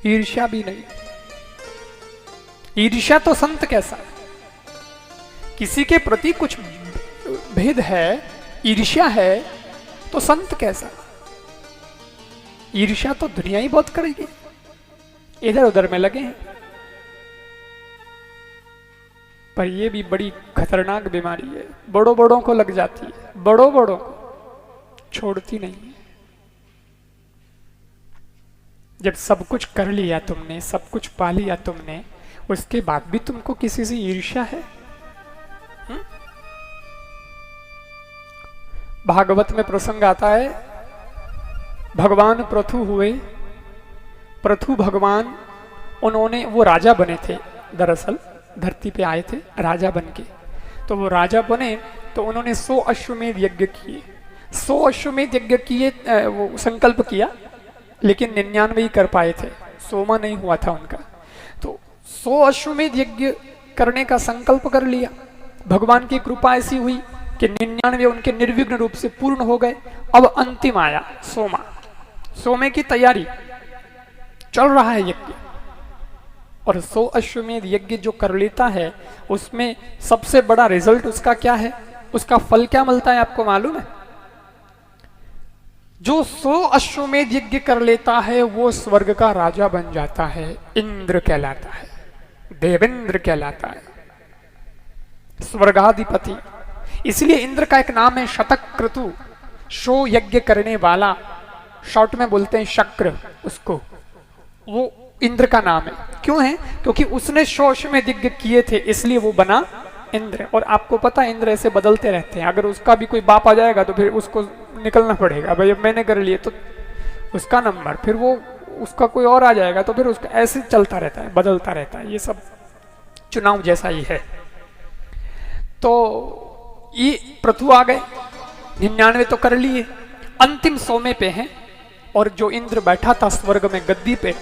ईर्ष्या भी नहीं। ईर्ष्या तो संत कैसा, किसी के प्रति कुछ भेद है, ईर्ष्या है, तो संत कैसा। ईर्ष्या तो दुनिया ही बहुत करेगी, इधर उधर में लगे हैं। पर यह भी बड़ी खतरनाक बीमारी है, बड़ों बड़ों को लग जाती है, बड़ों बड़ों को छोड़ती नहीं है। जब सब कुछ कर लिया तुमने, सब कुछ पा लिया तुमने, उसके बाद भी तुमको किसी से ईर्ष्या है? भागवत में प्रसंग आता है, भगवान पृथु हुए, पृथु भगवान, उन्होंने, वो राजा बने थे, दरअसल धरती पे आए थे राजा बन के। तो वो राजा बने तो उन्होंने 100 अश्वमेध यज्ञ किए, 100 अश्वमेध यज्ञ किए, वो संकल्प किया, लेकिन 99 ही कर पाए थे, 100वां नहीं हुआ था उनका। तो 100 अश्वमेध यज्ञ करने का संकल्प कर लिया, भगवान की कृपा ऐसी हुई कि 99 उनके निर्विघ्न रूप से पूर्ण हो गए। अब अंतिम आया 100वां, 100वें की तैयारी चल रहा है यज्ञ। और 100 अश्वमेध यज्ञ जो कर लेता है, उसमें सबसे बड़ा रिजल्ट उसका क्या है, उसका फल क्या मिलता है, आपको मालूम है? जो 100 अश्वमेध यज्ञ कर लेता है वो स्वर्ग का राजा बन जाता है, इंद्र कहलाता है, देवेंद्र कहलाता है, स्वर्गाधिपति। इसलिए इंद्र का एक नाम है शतक्रतु, 100 यज्ञ करने वाला, शॉर्ट में बोलते हैं शक्र उसको, वो इंद्र का नाम है। क्यों है? क्योंकि उसने 100 अश्वमेध यज्ञ किए थे, इसलिए वो बना इंद्र। और आपको पता है इंद्र ऐसे बदलते रहते हैं, अगर उसका भी कोई बाप आ जाएगा तो फिर उसको निकलना पड़ेगा, भाई अब मैंने कर लिए तो उसका नंबर, फिर वो उसका कोई और आ जाएगा तो फिर उसका, ऐसे चलता रहता है, बदलता रहता है, ये सब चुनाव जैसा ही है। तो ये पृथु आ गए, 99 तो कर लिए, अंतिम 100वें पे हैं। और जो इंद्र बैठा था स्वर्ग में गद्दी पे,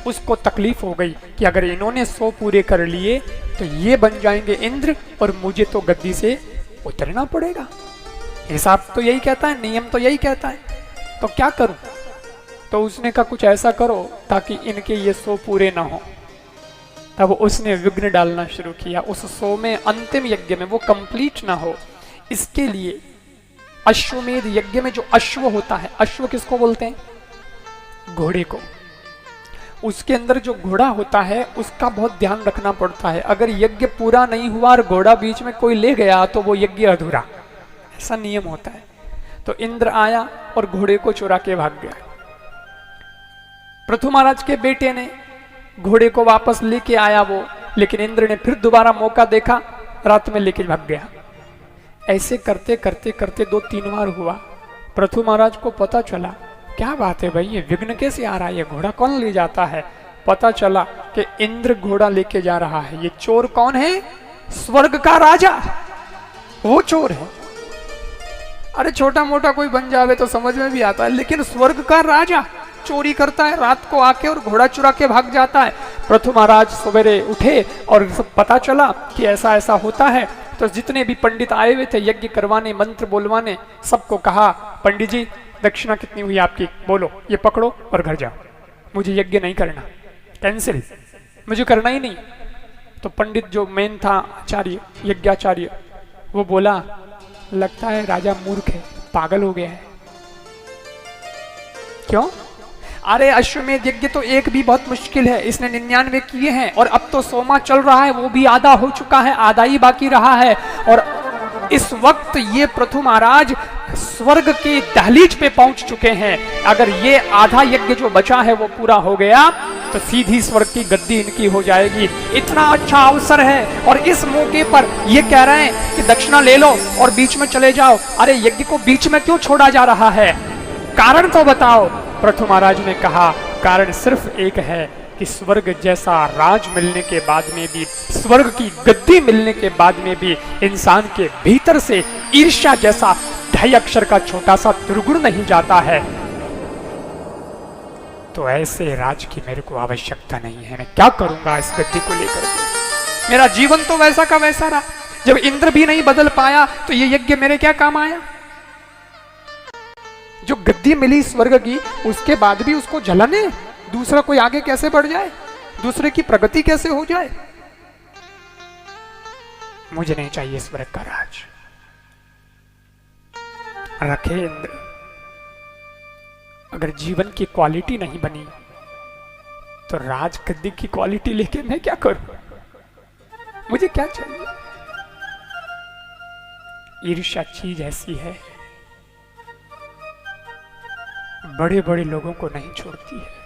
उसको तकलीफ हो गई कि अगर इन्होंने 100 पूरे कर लिए तो ये बन जाएंगे इंद्र और मुझे तो गद्दी से उतरना पड़ेगा। हिसाब तो यही कहता है, नियम तो यही कहता है, तो क्या करूं? तो उसने कहा कुछ ऐसा करो ताकि इनके ये 100 पूरे ना हो। तब उसने विघ्न डालना शुरू किया, उस 100वें अंतिम यज्ञ में वो कंप्लीट ना हो, इसके लिए अश्वमेध यज्ञ में जो अश्व होता है, अश्व किसको बोलते हैं? घोड़े को। उसके अंदर जो घोड़ा होता है उसका बहुत ध्यान रखना पड़ता है। अगर यज्ञ पूरा नहीं हुआ और घोड़ा बीच में कोई ले गया तो वो यज्ञ अधूरा, ऐसा नियम होता है। तो इंद्र आया और घोड़े को चुरा के भाग गया। पृथु महाराज के बेटे ने घोड़े को वापस लेके आया वो, लेकिन इंद्र ने फिर दोबारा मौका देखा, रात में लेके भाग गया। ऐसे करते करते करते 2-3 बार हुआ। पृथु महाराज को पता चला, क्या बात है भाई, ये विघ्न कैसे आ रहा है, ये घोड़ा कौन ले जाता है? पता चला कि इंद्र घोड़ा लेके जा रहा है। ये चोर कौन है? स्वर्ग का राजा, वो चोर है। अरे छोटा मोटा कोई बन जावे तो समझ में भी आता है, लेकिन स्वर्ग का राजा चोरी करता है रात को आके और घोड़ा चुरा के भाग जाता है। पृथु महाराज सवेरे उठे और सब पता चला कि ऐसा ऐसा होता है। तो जितने भी पंडित आए हुए थे यज्ञ करवाने, मंत्र बोलवाने, सबको कहा पंडित जी दक्षिणा कितनी हुई आपकी, बोलो, ये पकड़ो और घर जाओ, मुझे यज्ञ नहीं करना, कैंसिल, मुझे करना ही नहीं। तो पंडित जो मेन था आचार्य, यज्ञाचार्य, वो बोला लगता है राजा मूर्ख है, पागल हो गया है। क्यों? अरे अश्वमेध यज्ञ तो एक भी बहुत मुश्किल है, इसने 99 किए हैं और अब तो 100वां चल रहा है, वो भी आधा हो चुका है, आधा ही बाकी रहा है। और इस वक्त ये पृथु महाराज स्वर्ग के दहलीज पे पहुंच चुके हैं। अगर ये आधा यज्ञ जो बचा है वो पूरा हो गया तो सीधी स्वर्ग की गद्दी इनकी हो जाएगी। इतना अच्छा अवसर है और इस मौके पर ये कह रहे हैं कि दक्षिणा ले लो और बीच में चले जाओ। अरे यज्ञ को बीच में क्यों छोड़ा जा रहा है? कारण तो बताओ। पृथु महाराज ने कहा कारण सिर्फ एक है कि स्वर्ग जैसा राज मिलने के बाद में भी, स्वर्ग की गद्दी मिलने के बाद में भी इंसान के भीतर से ईर्ष्या जैसा ढाई अक्षर का छोटा सा दुर्गुण नहीं जाता है। तो ऐसे राज की मेरे को आवश्यकता नहीं है। मैं क्या करूंगा इस गद्दी को लेकर के? मेरा जीवन तो वैसा का वैसा रहा। जब इंद्र भी नहीं बदल पाया तो ये यज्ञ मेरे क्या काम आया? जो गद्दी मिली स्वर्ग की उसके बाद भी उसको जलन है, दूसरा कोई आगे कैसे बढ़ जाए, दूसरे की प्रगति कैसे हो जाए। मुझे नहीं चाहिए स्वर्ग का राज। रखे इंद्र, अगर जीवन की क्वालिटी नहीं बनी तो राज गद्दी की क्वालिटी लेके मैं क्या करूं? मुझे क्या चाहिए? ईर्ष्या चीज ऐसी है, बड़े बड़े लोगों को नहीं छोड़ती है।